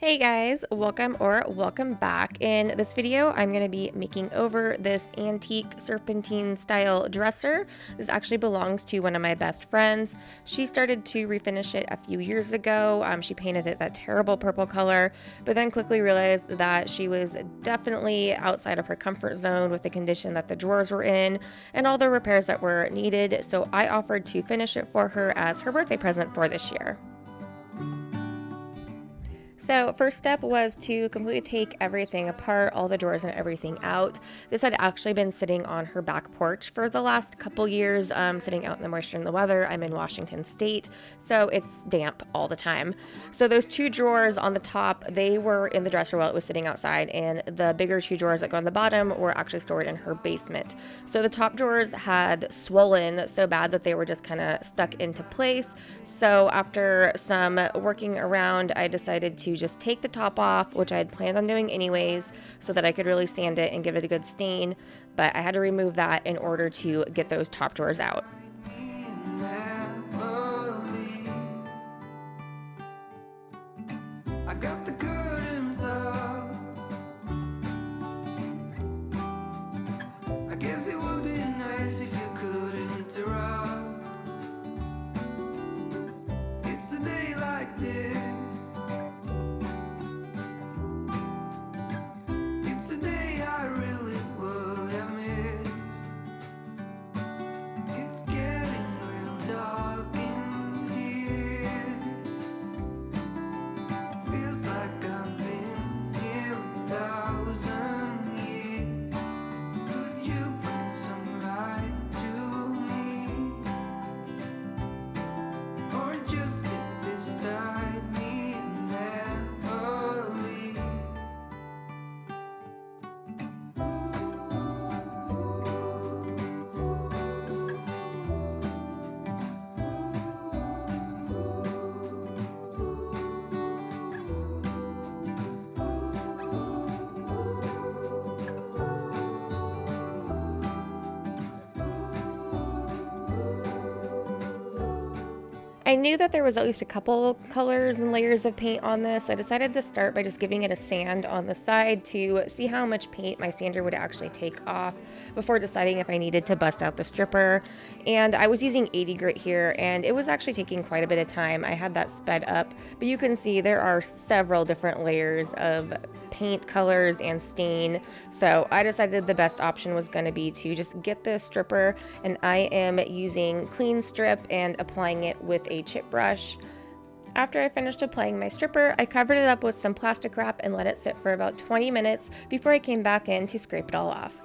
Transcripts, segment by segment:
Hey guys, welcome back. In this video, I'm going to be making over this antique serpentine style dresser. This actually belongs to one of my best friends. She started to refinish it a few years ago. She painted it that terrible purple color, but then quickly realized that she was definitely outside of her comfort zone with the condition that the drawers were in and all the repairs that were needed. So I offered to finish it for her as her birthday present for this year. So first step was to completely take everything apart, all the drawers and everything out. This had actually been sitting on her back porch for the last couple years, sitting out in the moisture and the weather. I'm in Washington State, so it's damp all the time. So those two drawers on the top, they were in the dresser while it was sitting outside, and the bigger two drawers that go on the bottom were actually stored in her basement. So the top drawers had swollen so bad that they were just kind of stuck into place. So after some working around, I decided to just take the top off, which I had planned on doing anyways, so that I could really sand it and give it a good stain, but I had to remove that in order to get those top drawers out. I got the curtains up. I guess it would be nice if you could interrupt. It's a day like this. I knew that there was at least a couple colors and layers of paint on this, so I decided to start by just giving it a sand on the side to see how much paint my sander would actually take off before deciding if I needed to bust out the stripper. And I was using 80 grit here, and it was actually taking quite a bit of time. I had that sped up, but you can see there are several different layers of paint colors and stain. So I decided the best option was going to be to just get this stripper, and I am using clean strip and applying it with a chip brush. After I finished applying my stripper, I covered it up with some plastic wrap and let it sit for about 20 minutes before I came back in to scrape it all off.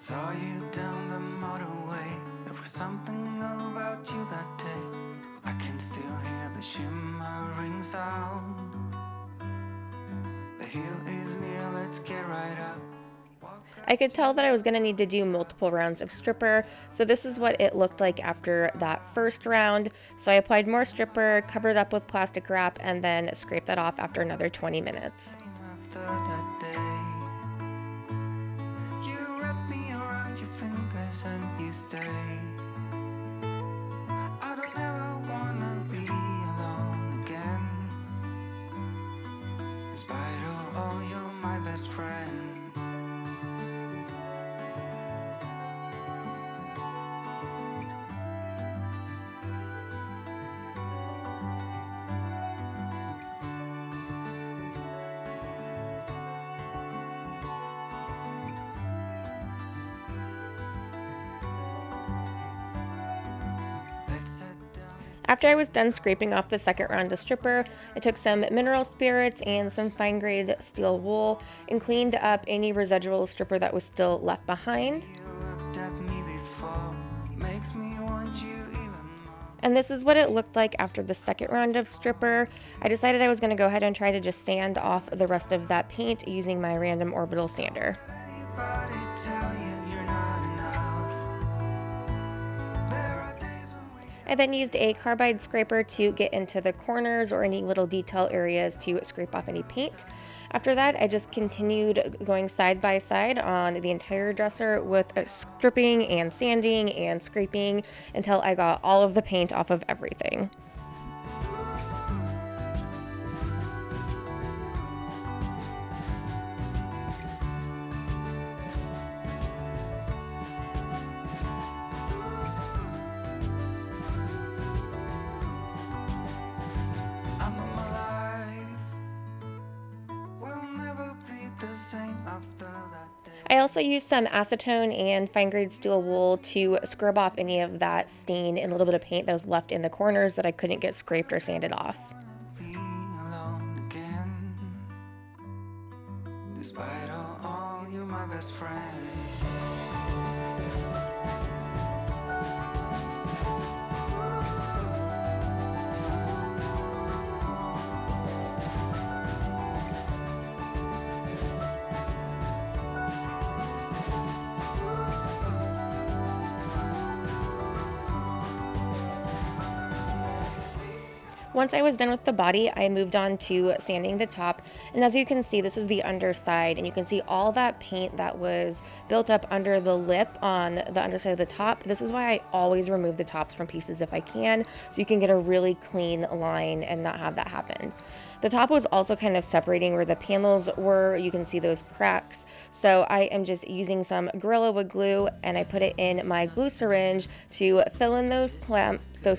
Saw you down the motorway. There was something about you that day. I can still hear the shimmering sound. The hill is near, let's get right up. I could tell that I was going to need to do multiple rounds of stripper, so this is what it looked like after that first round. So I applied more stripper, covered up with plastic wrap, and then scraped that off after another 20 minutes. And you stay. I don't ever wanna be alone again. In spite of all, you're my best friend. After I was done scraping off the second round of stripper, I took some mineral spirits and some fine grade steel wool and cleaned up any residual stripper that was still left behind. And this is what it looked like after the second round of stripper. I decided I was going to go ahead and try to just sand off the rest of that paint using my random orbital sander. I then used a carbide scraper to get into the corners or any little detail areas to scrape off any paint. After that, I just continued going side by side on the entire dresser with stripping and sanding and scraping until I got all of the paint off of everything. I also used some acetone and fine grade steel wool to scrub off any of that stain and a little bit of paint that was left in the corners that I couldn't get scraped or sanded off. Despite all, you're my best friend. Once I was done with the body, I moved on to sanding the top. And as you can see, this is the underside, and you can see all that paint that was built up under the lip on the underside of the top. This is why I always remove the tops from pieces if I can, so you can get a really clean line and not have that happen. The top was also kind of separating where the panels were. You can see those cracks. So I am just using some Gorilla Wood glue, and I put it in my glue syringe to fill in those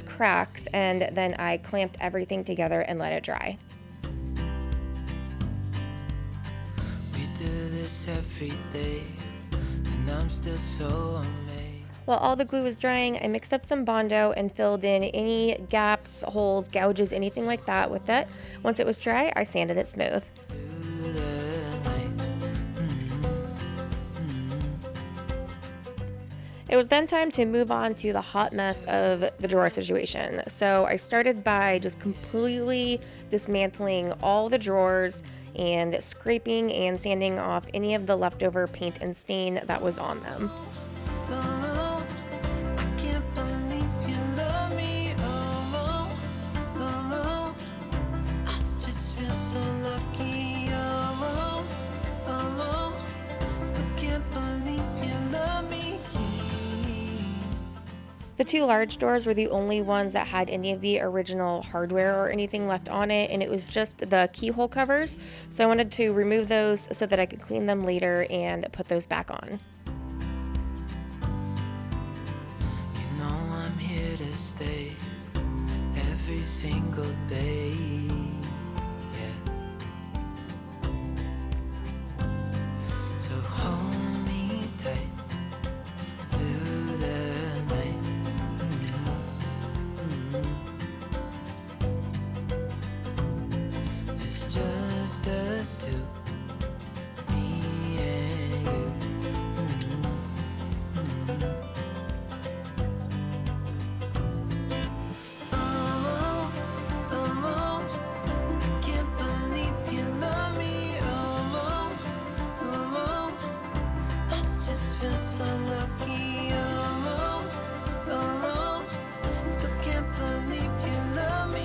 cracks, and then I clamped everything together and let it dry. We do this every day, and I'm still so amazed. While all the glue was drying, I mixed up some Bondo and filled in any gaps, holes, gouges, anything like that with it. Once it was dry, I sanded it smooth. It was then time to move on to the hot mess of the drawer situation. So I started by just completely dismantling all the drawers and scraping and sanding off any of the leftover paint and stain that was on them. The two large doors were the only ones that had any of the original hardware or anything left on it, and it was just the keyhole covers. So I wanted to remove those so that I could clean them later and put those back on. You know I'm here to stay every single day. Yeah. So hold me tight through the night. Just us two, me and you. Oh, oh, oh, I can't believe you love me. Oh, oh, oh, I just feel so lucky. Oh, oh, oh, still can't believe you love me.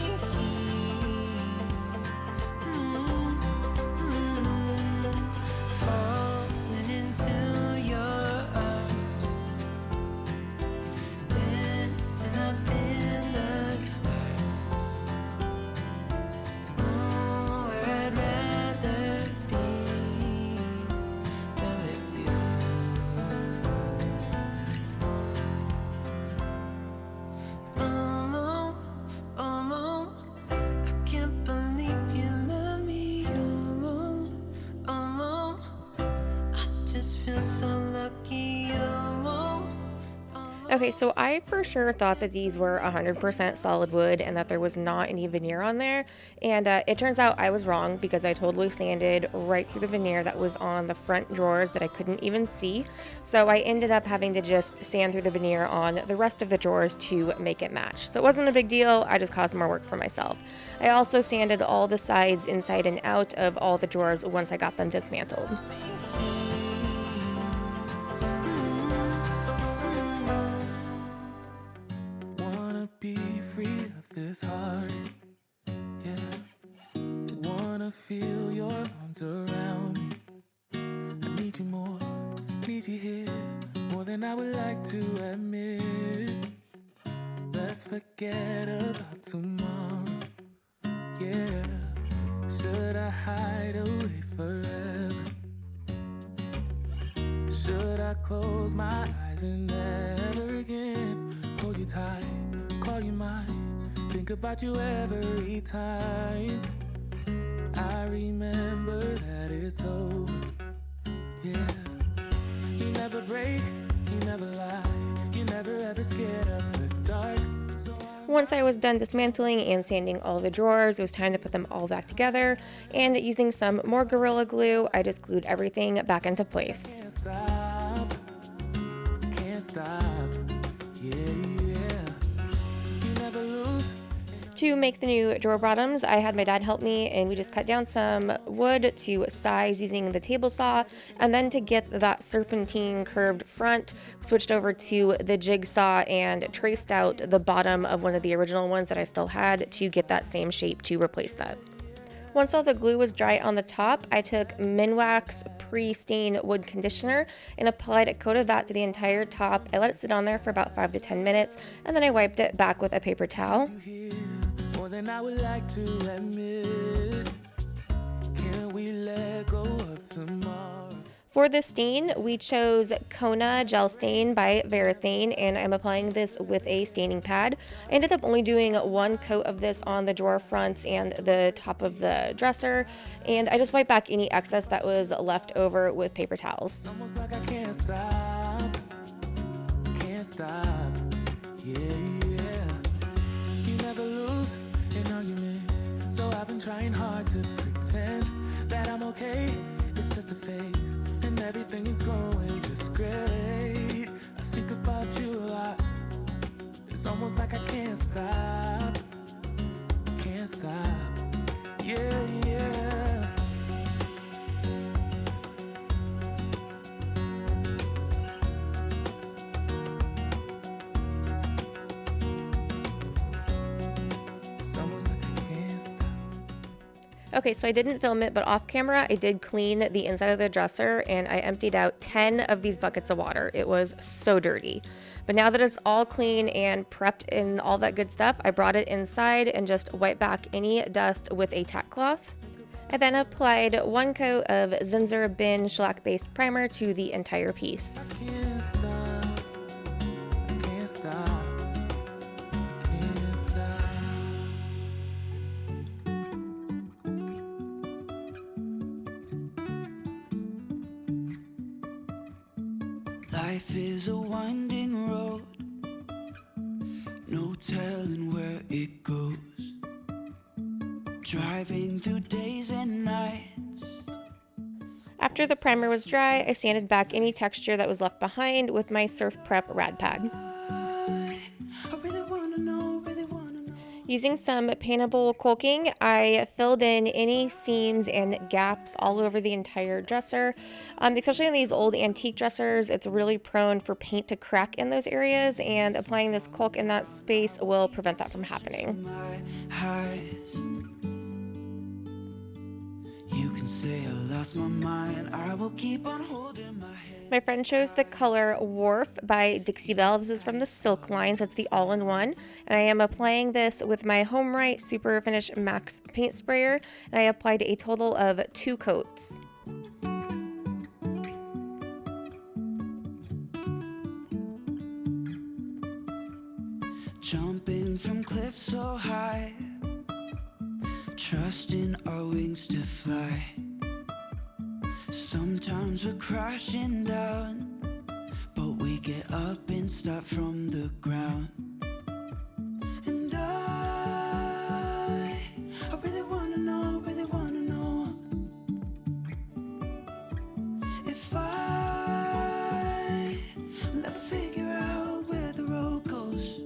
Okay, so I I for sure thought that these were 100% solid wood and that there was not any veneer on there. And it turns out I was wrong because I totally sanded right through the veneer that was on the front drawers that I couldn't even see. So I ended up having to just sand through the veneer on the rest of the drawers to make it match. So it wasn't a big deal. I just caused more work for myself. I also sanded all the sides inside and out of all the drawers once I got them dismantled. Be free of this heart, yeah. Wanna feel your arms around me. I need you more, need you here, more than I would like to admit. Let's forget about tomorrow, yeah. Should I hide away forever? Should I close my eyes and never again hold you tight? Call you mine, think about you every time. I remember that it's over, yeah. You never break, you never lie, you never ever scared of the dark. Once I was done dismantling and sanding all the drawers, it was time to put them all back together, and using some more Gorilla Glue, I just glued everything back into place. Can't stop, yeah. To make the new drawer bottoms, I had my dad help me, and we just cut down some wood to size using the table saw, and then to get that serpentine curved front, switched over to the jigsaw and traced out the bottom of one of the original ones that I still had to get that same shape to replace that. Once all the glue was dry on the top, I took Minwax pre-stain wood conditioner and applied a coat of that to the entire top. I let it sit on there for about 5 to 10 minutes, and then I wiped it back with a paper towel. More than I would like to admit. Can we let go of tomorrow? For the stain, we chose Kona Gel Stain by Varathane, and I'm applying this with a staining pad. I ended up only doing one coat of this on the drawer fronts and the top of the dresser, and I just wiped back any excess that was left over with paper towels. Almost like I can't stop, yeah. You never lose an argument, so I've been trying hard to pretend that I'm okay. It's just a phase, and everything is going just great. I think about you a lot. It's almost like I can't stop, yeah. Okay, so I didn't film it, but off camera, I did clean the inside of the dresser, and I emptied out 10 of these buckets of water. It was so dirty. But now that it's all clean and prepped and all that good stuff, I brought it inside and just wiped back any dust with a tack cloth. I then applied one coat of Zinsser Bin shellac-based primer to the entire piece. I can't stop. Life is a winding road, no telling where it goes. Driving through days and nights. After the primer was dry, I sanded back any texture that was left behind with my Surf Prep rad pad. I really wanna know. Using some paintable caulking, I filled in any seams and gaps all over the entire dresser. Especially in these old antique dressers, it's really prone for paint to crack in those areas, and applying this caulk in that space will prevent that from happening. You can say I lost my mind, I will keep on holding my head. My friend chose the color Wharf by Dixie Belle. This is from the Silk line, so it's the all-in-one. And I am applying this with my HomeRite Super Finish Max paint sprayer, and I applied a total of 2 coats. Jumping from cliffs so high, trusting our wings to fly. Sometimes we're crashing down, but we get up and start from the ground. And I really wanna know, if I'll ever figure out where the road goes.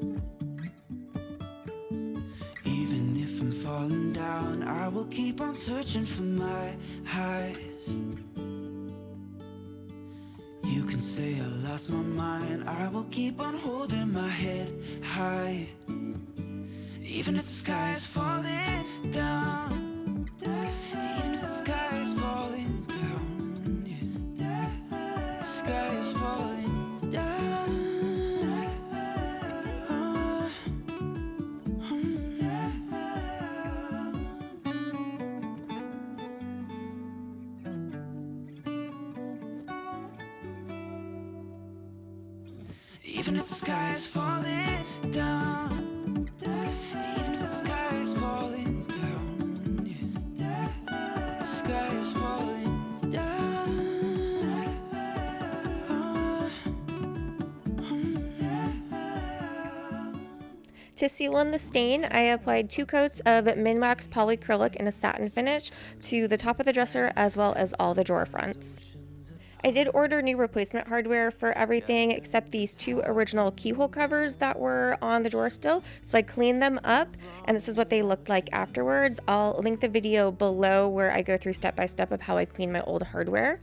Even if I'm falling down, I will keep on searching for my highs. You can say I lost my mind, I will keep on holding my head high. Even if the sky is falling down, even if the sky is falling down, yeah. The sky is falling down. Even if the sky is falling down, even if the sky is falling down, yeah. The sky is falling down. To seal in the stain, I applied 2 coats of Minwax polyacrylic in a satin finish to the top of the dresser as well as all the drawer fronts. I did order new replacement hardware for everything except these 2 original keyhole covers that were on the drawer still, so I cleaned them up and this is what they looked like afterwards. I'll link the video below where I go through step by step of how I clean my old hardware.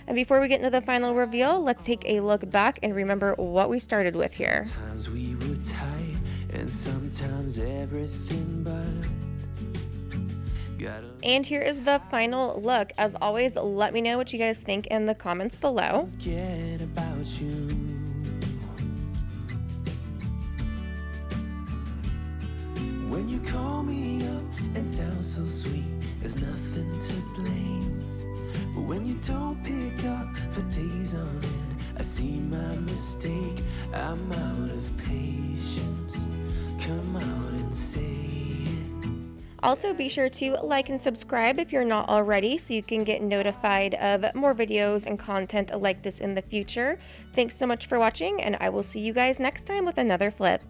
And before we get into the final reveal, let's take a look back and remember what we started with here. Sometimes we were tight, and sometimes everything but. And here is the final look. As always, let me know what you guys think in the comments below. Forget about you. When you call me up and sound so sweet, there's nothing to blame. But when you don't pick up for days on end, I see my mistake. I'm out of patience. Come out and say it. Also, be sure to like and subscribe if you're not already so you can get notified of more videos and content like this in the future. Thanks so much for watching, and I will see you guys next time with another flip.